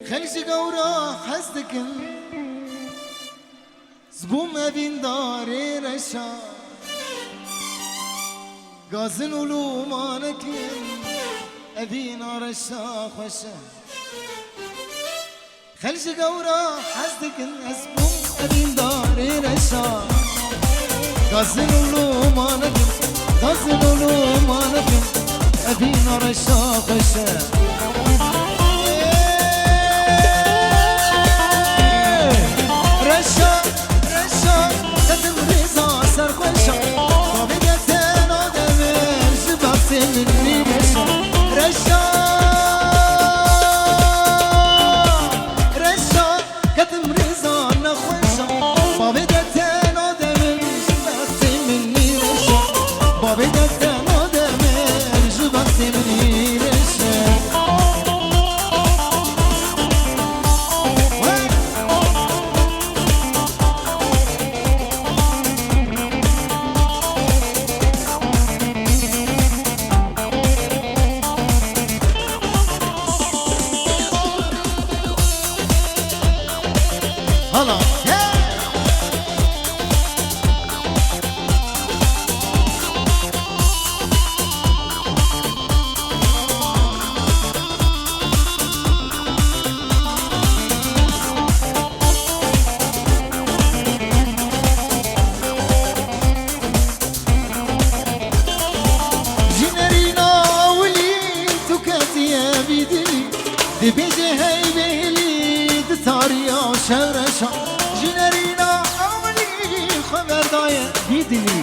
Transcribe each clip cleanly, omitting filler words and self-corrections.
خلشي قورا حسدكن زبوم ابين داري رشا غازن ولو مانكن ابين رشا خوشا خلشي قورا حسدكن زبوم ابين داري رشا غازن ولو مانكن غازن ولو مانكن ابين رشا خوشا هلا جنرينا ولي تكاتيا بيدلي دي بيجي هاي بيلي دي تاريا شرشا جنرينا أولي خبر دايا بيدلي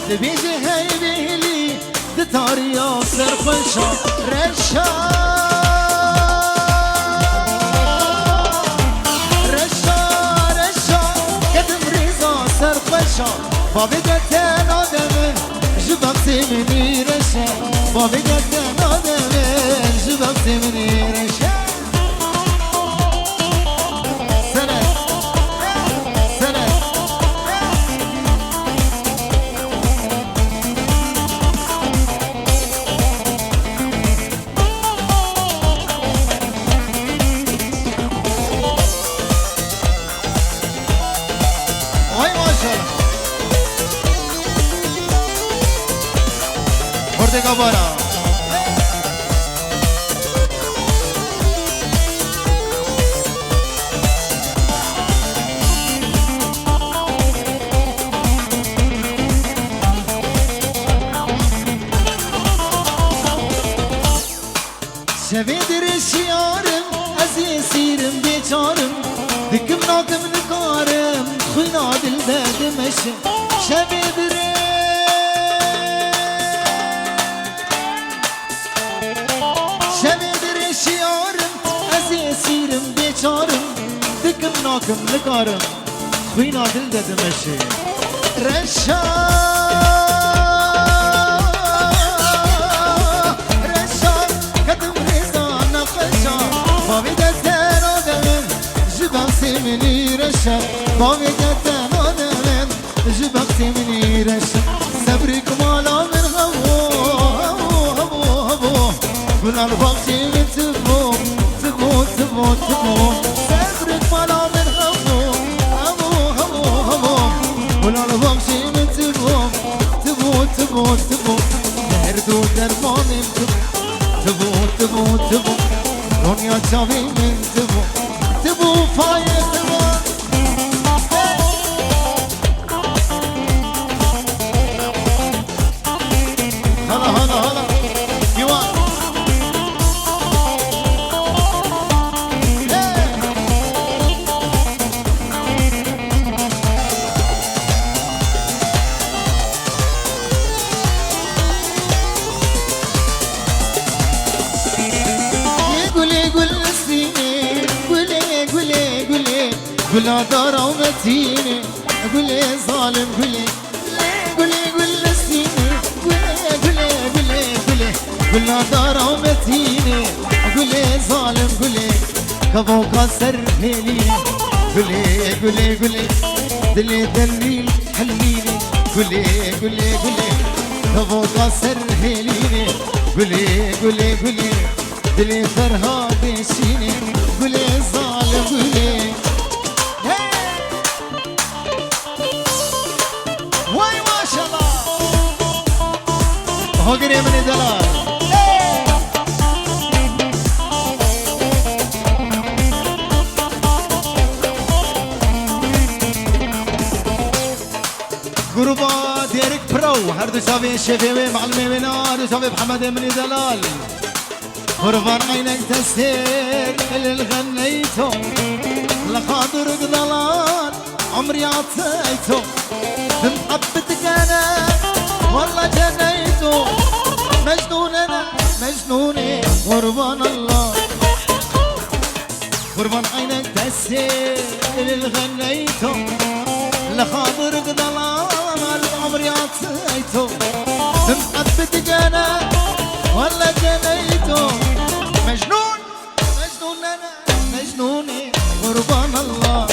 دي بيجي هاي بيلي دي تاريا سرخشا رشا رشا رشا كدم ريزا سرخشا بابي قتن آدمه جبكتي مني رشا بابي قتن آدمه جبكتي مني رشا Gabara Sevedir eşyarım, azizirım, beçarım Dikim nakim nikarım, khuyna dilde demeşim Sevedir اسیرم بیچارم دکم ناکم نکارم خوینا دل ددمشه رشا رشا کدم ریزا نقشا باوی دتن آدمن جبم سیمنی رشا باوی دتن آدمن جبم سیمنی رشا صبری کمالا من هبو هبو هبو هبو بلال باقی من تبو تبو سافرت مالا من هبو هبو هبو هبو ولا نبغي من تبو نهردو درماني تبو دنيا تبي من تبو فايت تبو هلا يوان قولا دارا ومتيني قولي ظالم قولي السيني قولي قولا دارا ومتيني قولي ظالم كفوكا سر هيليني قولي دلي دليل حليني قولي كفوكا سر هيليني قولي دلي فرهاد شيني قولي ظالم قولي واي ما شاء الله هو قريب من دلال قربا ديرك برو هردو شافي الشفيوي معلمي من هردو شافي محمد من دلال قربان عينك تسير اللي غنيته لخاطرك ضلال عمري عطيته بمحبتك انا والله جنيته مجنون انا مجنوني قربان الله قربان عينك تسير اللي غنيته لخاطرك ضلال عمري عطيته بمحبتك انا والله جنيته مجنون مجنون انا مجنوني قربان الله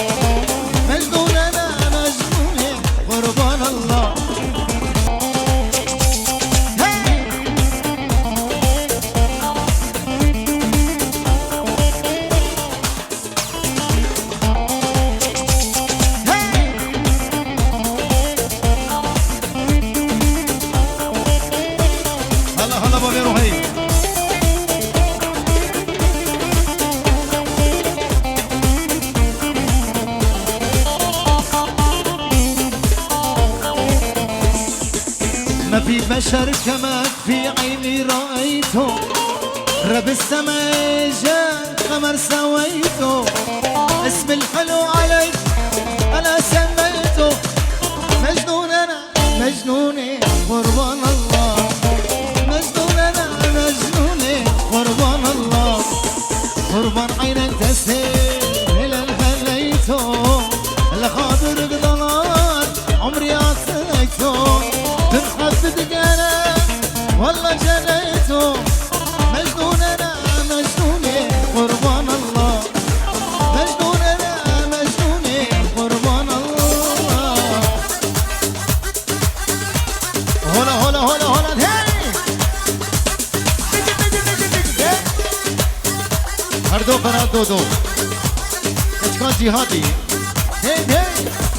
مجنون انا مجنوني قربان الله ما في بشر كماك في عيني رأيته رب السماء جاء قمر سويته اسم الحلو عليك أنا سميته مجنون أنا مجنوني قربان الله مجنون أنا مجنوني قربان الله قربان عينك تسير إلى الخليته لخاطرك ضلال عمري عطيته بمحبتك انا والله جنيته مجنون انا مجنوني قربان الله مجنون انا مجنوني قربان الله هلا هلا هلا هلا هي هر دو فراد دو دو اشکان جهادی هی هی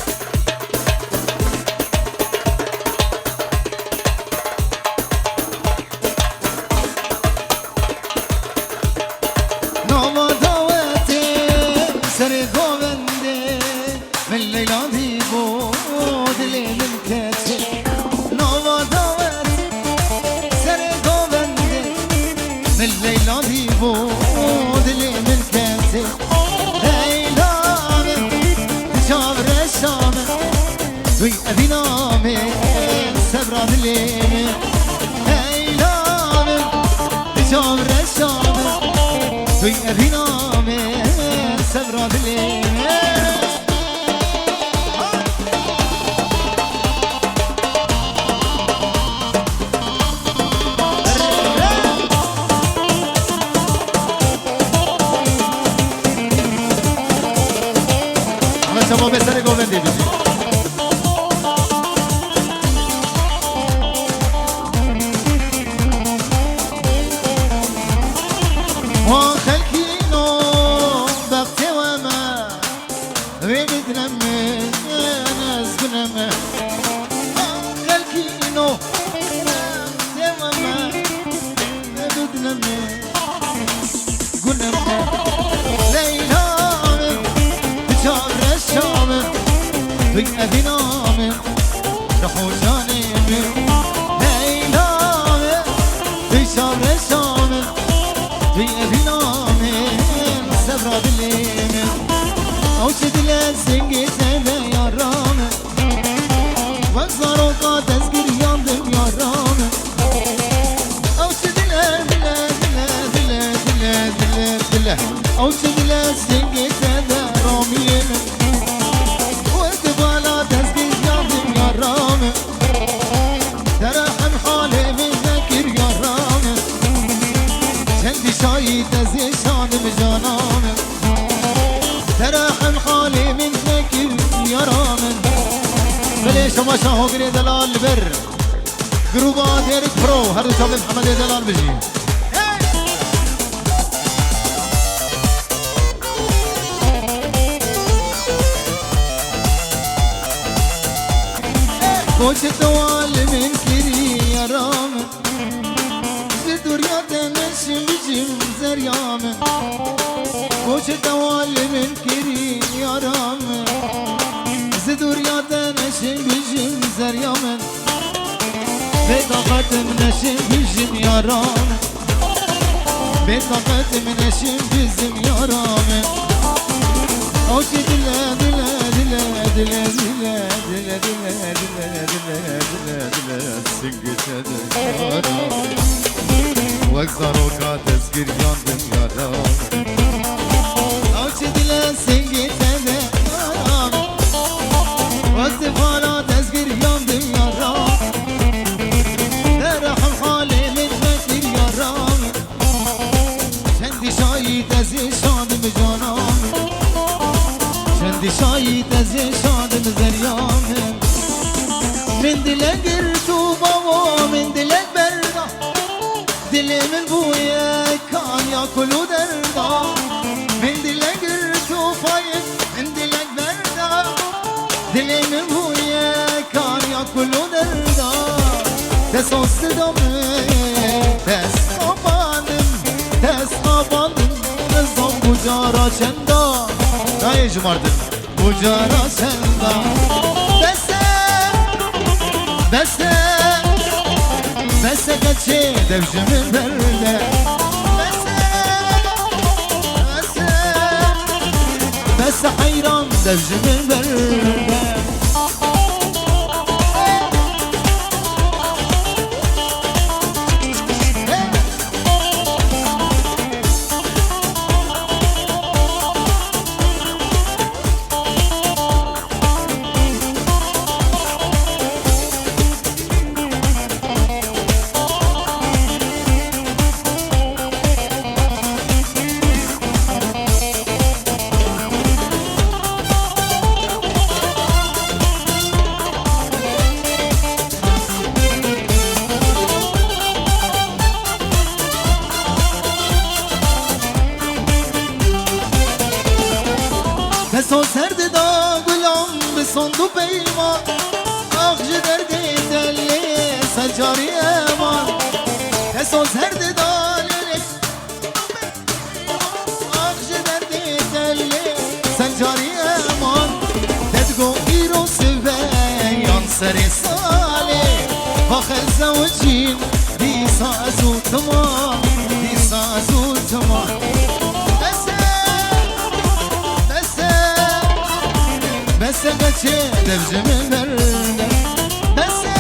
دوی ابینامه سبراد لیمه ایلامه جام رشامه دوی ابینامه سبراد لیمه همه شما به سر گوونده بیدید في أبنامي رحوشاني هيلامي في شامر شامر في أبنامي سبرا بالليمي أوشد لسنجي سبا يا رامي وانصارو قاتز قريان دم يا رامي أوشد لا أوشد لسنجي سبا رامي شايد زيشان بجانامه ترحم حالي من ذكر يا رامن بليش ما شاهو قري دلال بر قروبا ديرك برو هردو شاب محمد دلال بجي Koç doğalimin kiri yaramın Zidurya deneşim bizim zeryamın Koç doğalimin kiri yaramın Zidurya deneşim bizim zeryamın Ve takatim neşim bizim yaramın Ve takatim neşim bizim yaramın Hoş dile dile dile dile dile dile dile dile dile dile dile Singişede yaram Vakzar oka tezgir yandım yaram Hoş dile singişede yaram Vakzifana tezgir yandım yaram Derahım halim etmektir yaram Kendi şahit ezişadım canam Kendi şahit ezişadım zeryamım Min dile girtu baba min dile berda Dilimin buye kan yakulu derda Min dile girtu fayet min dile berda Dilimin buye kan yakulu derda Tes osdamı tes abanım Tes abanım Nizam bucara çenda Neye cumardın bucara çenda Beste Beste Beste kaçı devcimin berde Beste Beste Beste hayran devcimin berde Beso serdi da gulam besondu peyman Akcı derdi telli secari eman Beso serdi da lirik Akcı derdi telli secari eman Dedgo iro süve yanseri sali Bakıl zavcin disa azutma Disa azutma Beste kaçı devcimin berde Beste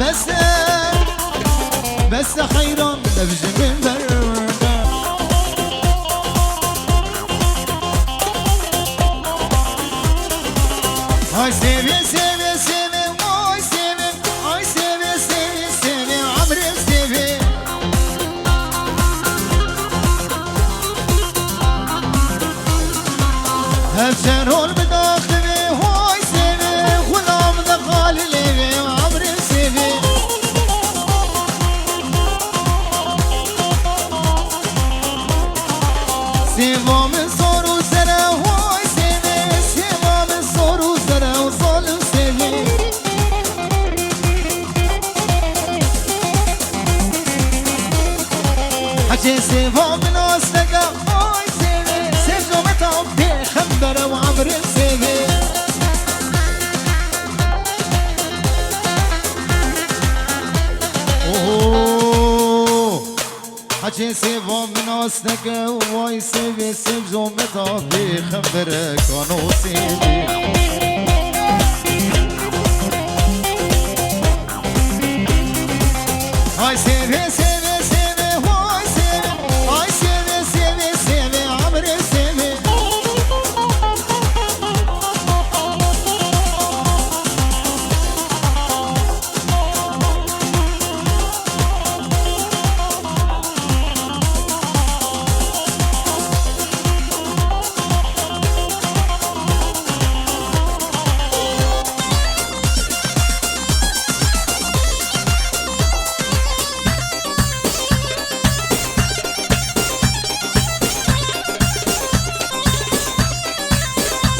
Beste Beste hayran devcimin berde Ay sevi sevi sevi Ay sevi Ay sevi sevi sevi Amrim sevi Hemşer ol bedaktivi Hoy sevi Gulam da galilivi Amrim sevi Sevamın soru sere Hoy sevi Sevamın soru sere Zalim sevi Hacı sevamın aslega Hoy sevi Sevgamı tabbi خبر وعبر سيبي حجي سيبا من أصلك واي سيبي سيب زومتا في خبرك عنو سيبي هاي سيبي سيبي سيبي واي سيبي هاي سيبي سيبي سيبي عبر سيبي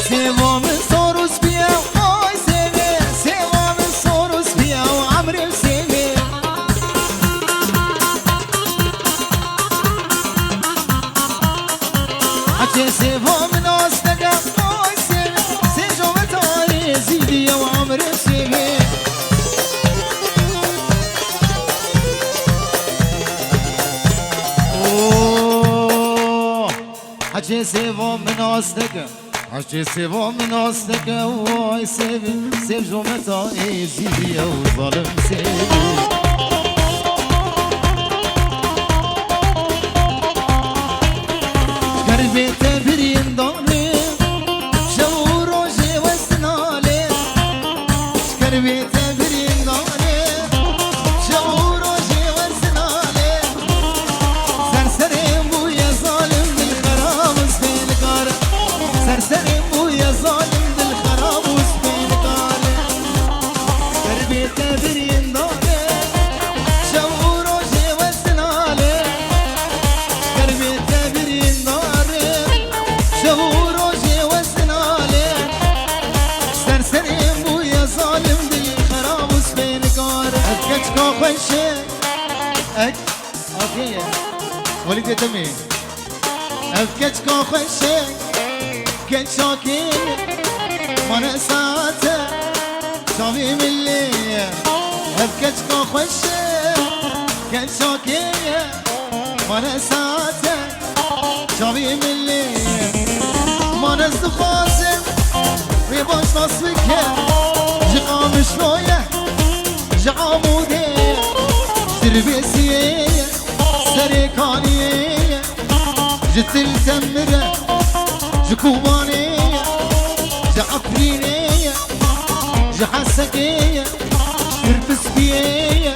Sevamın sorus biye Ay seve حكي سيفو من أصدقاء سيفي سيجو متاري زيدي وعمر سيفي حكي سيفو من أصدقاء حكي سيفو من أصدقاء واي سيفي سيجو متاري زيدي وظلم سيفي قلبي تبرين ضالي جو روجي وسنالي قلبي تبرين ضالي جو روجي وسنالي سرسرين بويا ظالم بالخراب وسبين كار سرسرين بويا ظالم بالخراب وسبين كار قلبي تبرين ضالي جو روجي وسنالي قلبي تبرين ضالي شهوروجي وسنالي سرسرين بويا ظالم دي خراب وسبين كار أفكتك وخشي أوكي وليد تمي أفكتك وخشي كنت شاكي ما نساته شامي ملي أفكتك وخشي كنت شاكي ما نساته شامي ملي ما نزد خاسم ويباش نصفك جقام شلوية جقامودي تربيسية سريكانية جت التمرة جكوبانية جعفرينية جحسكية جربسبية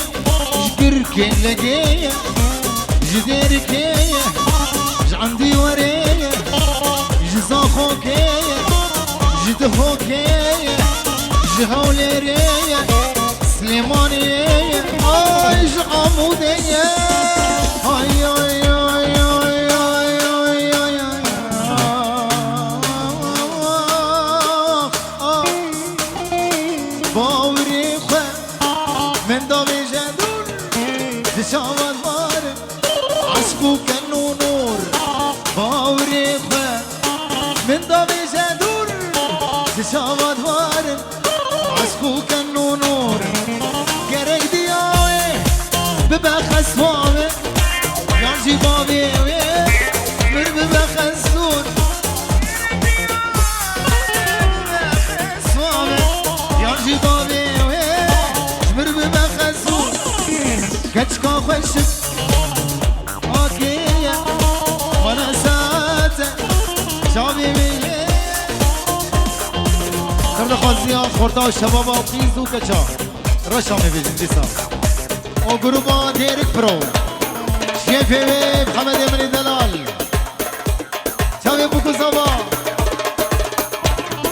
جكركين لقية جديركية جعندي ورية جزاخوكية جدهوكية جهوليرية سليمانية آي جعمودية آي آي آي آي آي آي آي باوري خو من دامي جدور تشاور مار عشقو كنو نور باوري خو من دامي جدور تشاور مار عشقو كنو نور gerek diye bebek swame yanji babi bir bebek sur swame yanji babi bir bebek sur kaç ka خوش akiye bana saate şabi miye کرد خازیان خورتا شباب و خیز و کچا رشا میبیزیم دیسا و گروبا دیرک پرو شیفی محمد امنی دلال چاوی بکو زبا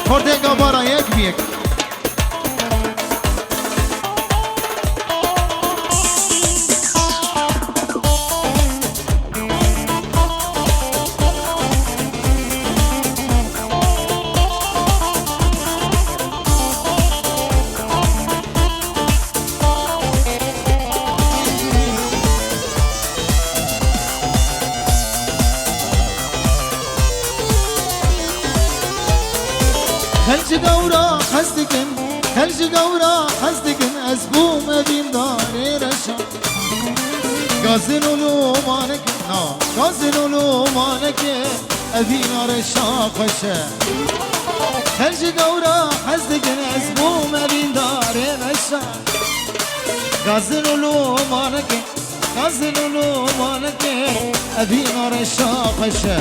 خورده گابارا یک بیک خلج قورا حسدكن خلج قورا حسدكن أزبوم أبين داري رشا غازن ولو مالك نا غازن ولو مالك أبين رشا خشا خلج قورا حسدكن أزبوم أبين داري رشا غازن ولو مالك غازن ولو مالك أبين رشا خشا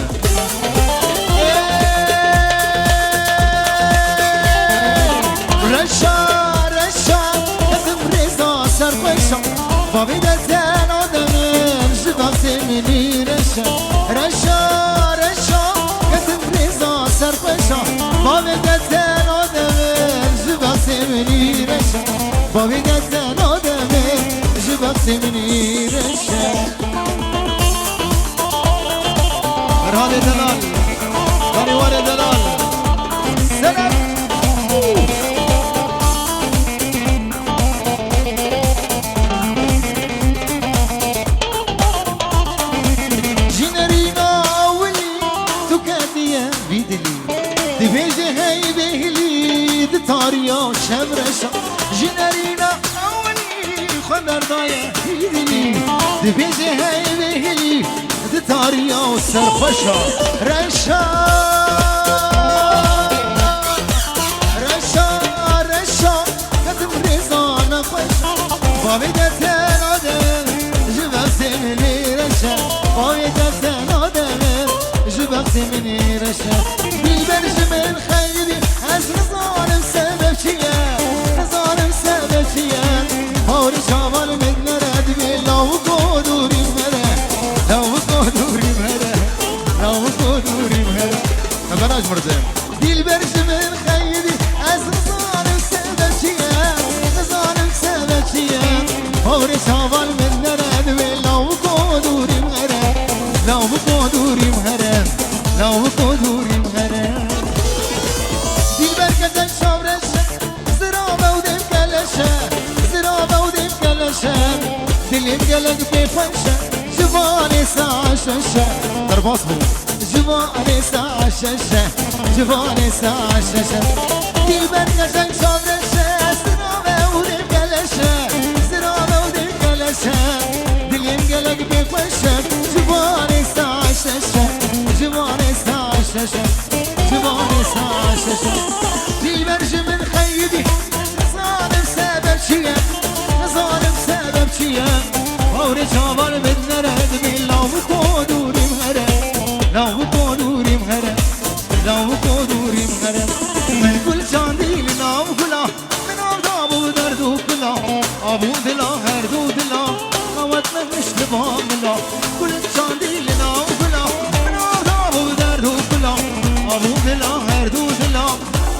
رشا رشا كتب رزا سرفشا بابي دزان آدمم جدا سمني رشا رشا رشا كتب رزا سرفشا بابي دزان آدمم جدا سمني رشا بابي دزان آدمم جدا سمني رشا فرهاد دلال غنيوار دلال سلام بیدلی دی بیجه هی بهلی دی تاریا شمرشا جنرینا اولی خندردای بیدلی دی بیجه هی بهلی دی تاریا سرخوشا رشا رشا رشا کتم رزانا خوشا باوی دتن آدم جبخت منی رشا باوی دتن آدم جبخت منی رشا بالبرج من خیلی از نظارم سبب چیه نظارم سبب چیه هاری شامال من نرد بی لاو قدوری مره لاو قدوری مره لاو قدوری مره خبر اجمرده بالبرج من خیلی از نظارم سبب چیه نظارم سبب چیه هاری شامال من نرد بی لاو قدوری مره لاو قدوری مره لاو قدوری مره كذا شورشة زرابة ودم كلشة زرابة ودم كلشة دلم قلق بفنشة جواني ساعة ششة درباص بو جواني ساعة ششة جواني ساعة ششة دلبر كذا شورشة زرابة ودم كلشة زرابة ودم كلشة دلم قلق بفنشة جواني ساعة ششة جواني ساعة ششة جواني ساعة ششة بالبرج من خيدي ظالم سبب شيا ظالم سبب شيا وري شامل من نرد من لو قدوري مهرة لو قدوري مهرة لو قدوري مهرة من كل شانديل لو كلا من أبو دردو كلا أبو دلا هردو دلا قوتنا مش لبام لا كل شانديل لو كلا من أبو دردو كلا أبو دلا هردو دلا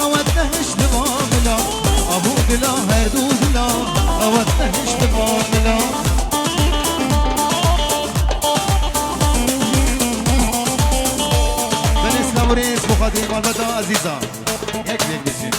قوتنهش دماغنا ابو دلا هردو دلا قوتنهش دماغنا بالاسلام وريس مخاطرين والبدا عزيزة هيك بيجي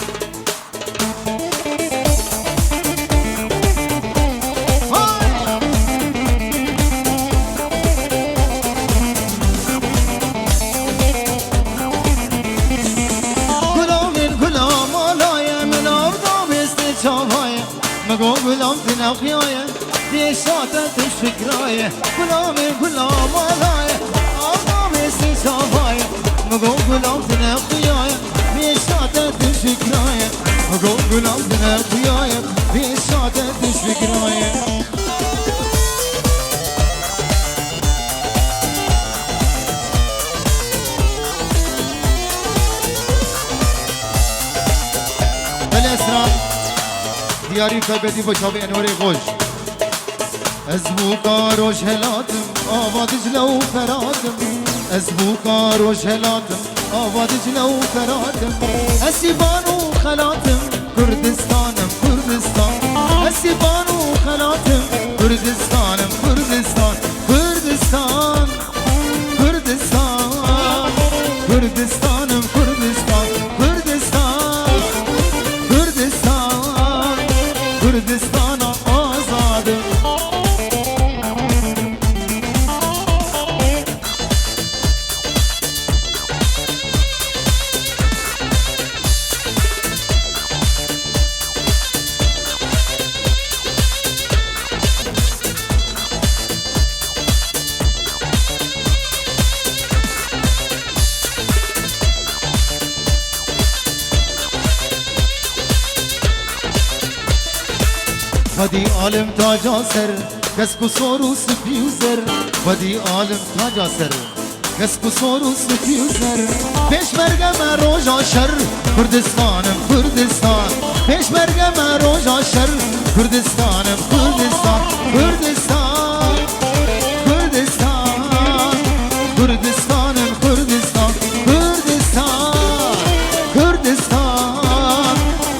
مگو گلام تنقیایه دیشاتت فکرایه گلام آلایه آدم سی چاوایه مگو گلام تنقیایه دیشاتت فکرایه مگو گلام تنقیایه دیشاتت فکرایه بالاسرار دیاری کبدی با چاوی انواری خوش از بوکا روش هلاتم آواد جلو فراتم از بوکا روش هلاتم آواد جلو فراتم اسیبانو خلاتم کردستانم کردستان اسیبانو خلاتم کردستانم کردستان کردستان کردستان کردستانم کردستان کردستان کردستان کردستان آزاده بدی عالم تاجا سر کس کو سورو سپیوزر بدی عالم تاجا سر کس کو سورو سپیوزر پیشمرگه من روژا شر کردستانم کردستان پیشمرگه من روژا شر کردستانم کردستان کردستان کردستان کردستانم کردستان کردستان کردستان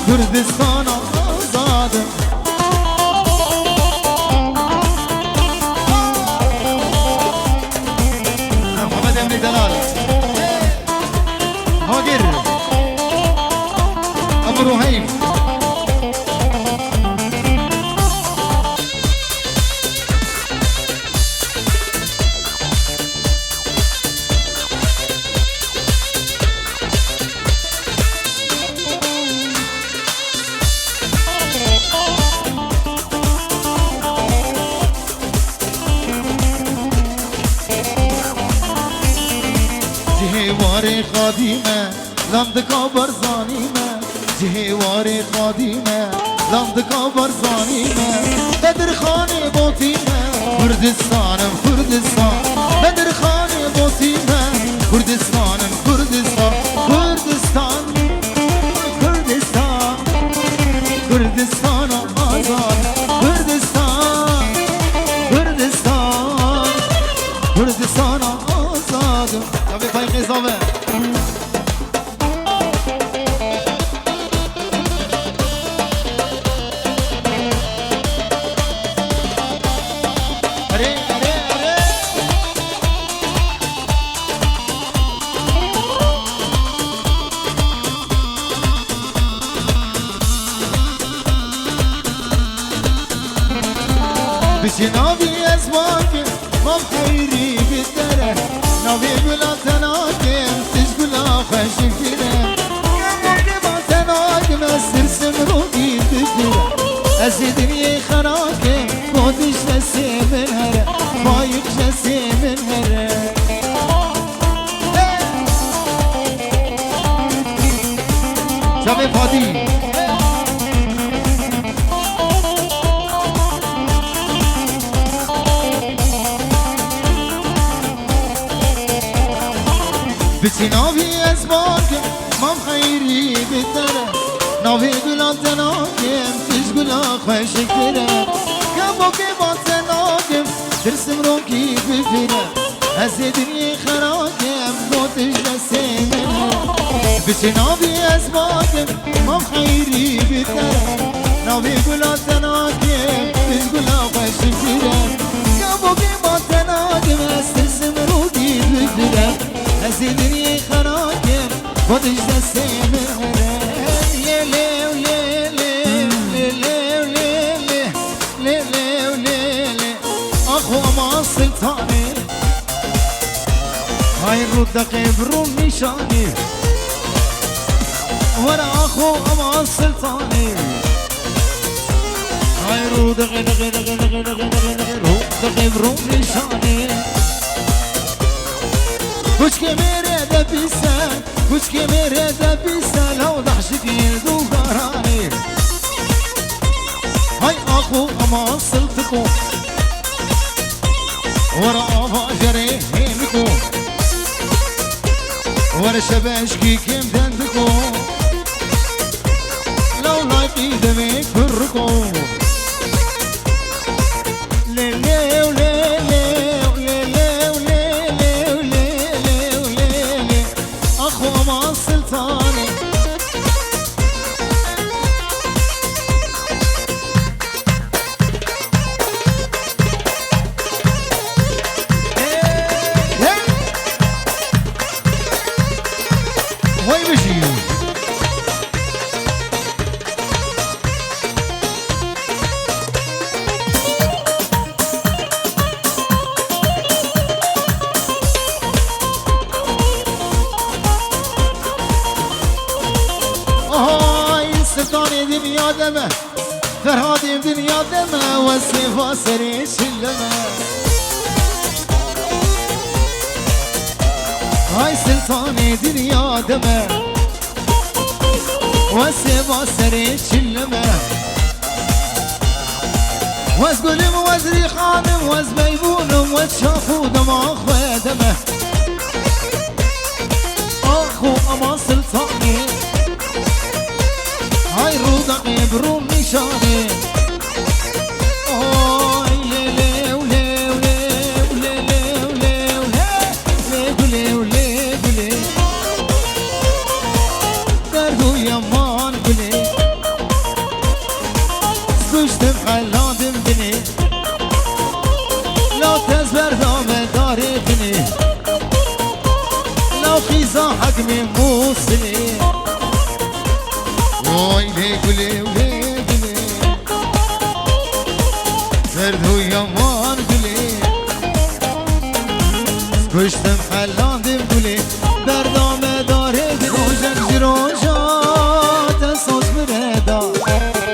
کردستان آزادم دلال هاجر ابو رهيم جهوار خادیمه لندکا برزانیمه جهوار خادیمه لندکا برزانیمه بدر خانه بوتیمه کردستانم کردستان بدر خانه بوتیمه کردستانم کردستان کردستان کردستان کردستان آزاد کردستان کردستان کردستان آزاد یا به پای قضاوه بشي نابي أزواجي ما بحيري بالدرة نابي بلا تناقم تشقلا خشك كده نابي بلا تناقم أسرسم روكي بالدرة أزيدني خراكم مودش نسي من هرة فايق نسي من هرة شابي فادي بچی ناوی از باگم مام خیری بتره ناوی گلان تناگم تیش گلا خوشک تره کبا که با تناگم درسم رو کی بفیره از دنیا خراگم بودش دسته منه بچی ناوی از باگم مام خیری بتره ناوی گلان تناگم تیش گلا خوشک تره کبا که با تناگم از درسم رو کی بفیره از دنیا خراکم خودش دسته مهره لیلی و لیلی لیلی و لیلی لیلی و لیلی آخو اما سلطانی های رو دقیب رو نشانی ورا آخو اما سلطانی های رو دقیب رو نشانی كوش كميرة دبيسة كوش كميرة دبيسة لو ضحشتي دوغراني هاي أخو أما صلتكو ورا فاجري هيمكو ورا شباشكي كم دندكو لو لايقي دمي كركو ليلي وليلي أما سلطاني وين مشي سلطاني دنيا دمه فرهادي دنيا دمه والسيفا سري شلمه هاي سلطاني دنيا دمه والسيفا سري شلمه واز قلم واز ريخانم واز ميمونم واز شاخو دم اخوة دمه اخو اما سلطاني هاي روضة بروم نشاني اوه ليلي ولي ولي ولي ولي ولي ولي ولي دردو يمان ولي سكشتم حلادم بني لا تزبر دام دارتني لو خيزا حقمي موصلي ويلي قولي ولي قولي زردو يمان قولي سكشتم حلاندم قولي بردام داره روجك جروجا تسوس بردا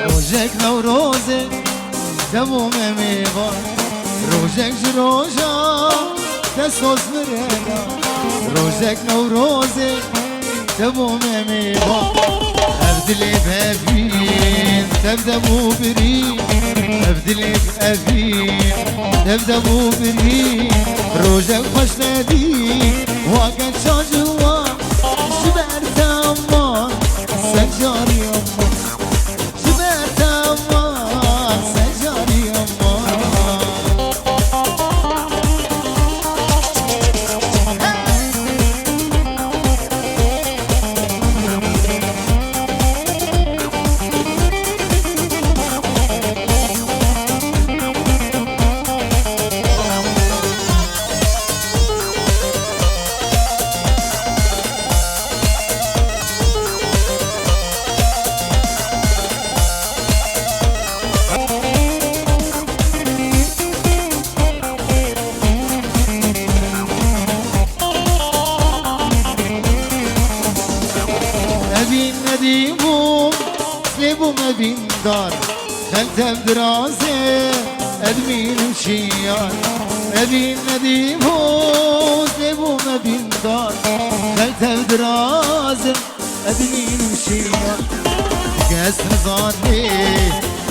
روجك نوروزك تموم میوان روزک جروجا دستوز برنا روزك نوروزي تبو ميميبا أبدلي بأبين تبدأ مو بريد أبدلي بأبين تبدأ مو بريد روزك خوش نديك وقت شاجوا جبرت أمان سجاري أمان جبرت أمان سجاري أمان أبين نديمو سليبو ما بين دار خلته بدراسة أدمين وشيار أبين نديمو سليبو ما بين دار خلته بدراسة أدمين وشيار تكس نظاني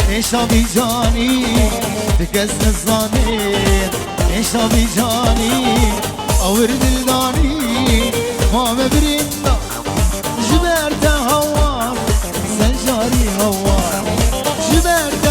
إيش أبي جاني تكس نظاني إيش أبي جاني أورد الداني ما مبرين جبرت هوار سجاري هوار جبرت